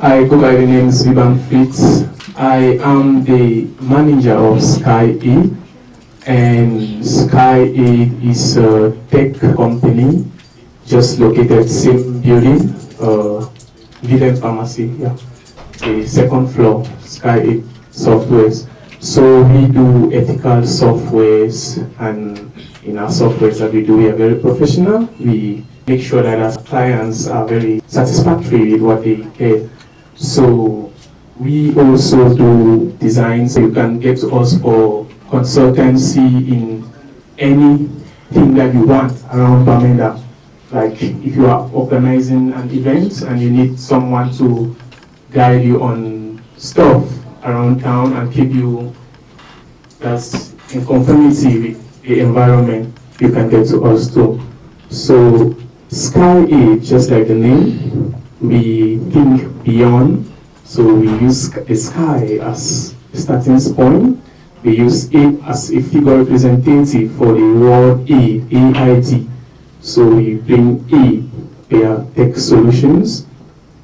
I go by the name Viban Fritz. I am the manager of SkyAid, and SkyAid is a tech company just located same building, Viban Pharmacy, yeah, the second floor, SkyAid Softwares. So we do ethical softwares, and in our softwares that we do, we are very professional. We make sure that our clients are very satisfactory with what they get. So we also do design, so you can get to us for consultancy in anything that you want around Bamenda. Like if you are organizing an event and you need someone to guide you on stuff around town and keep you that's in conformity with the environment, you can get to us too. So SkyAid, just like the name, we think beyond. So we use the sky as a starting point. We use it as a figure representative for the word aid, AID. So we bring aid, their tech solutions,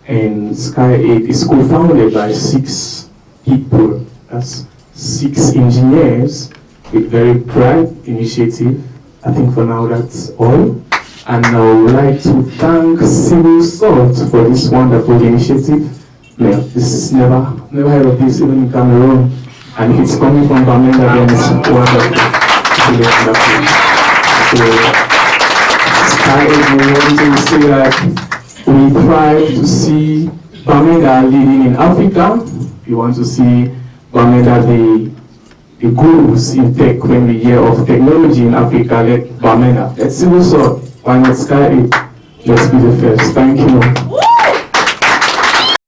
and SkyAid is co-founded by 6 people. That's 6 engineers with very bright initiative. I think for now that's all. And I would like to thank CivilSalt for this wonderful initiative. Yeah, this is never heard of this even in Cameroon. And if it's coming from Bamenda, then it's wonderful. Really wonderful. So, SkyAid, we want to say that we try to see Bamenda leading in Africa. We want to see Bamenda the gurus in tech. When we hear of technology in Africa, let Bamenda, let's CivilSalt. Why not SkyAid? Let's be the first. Thank you.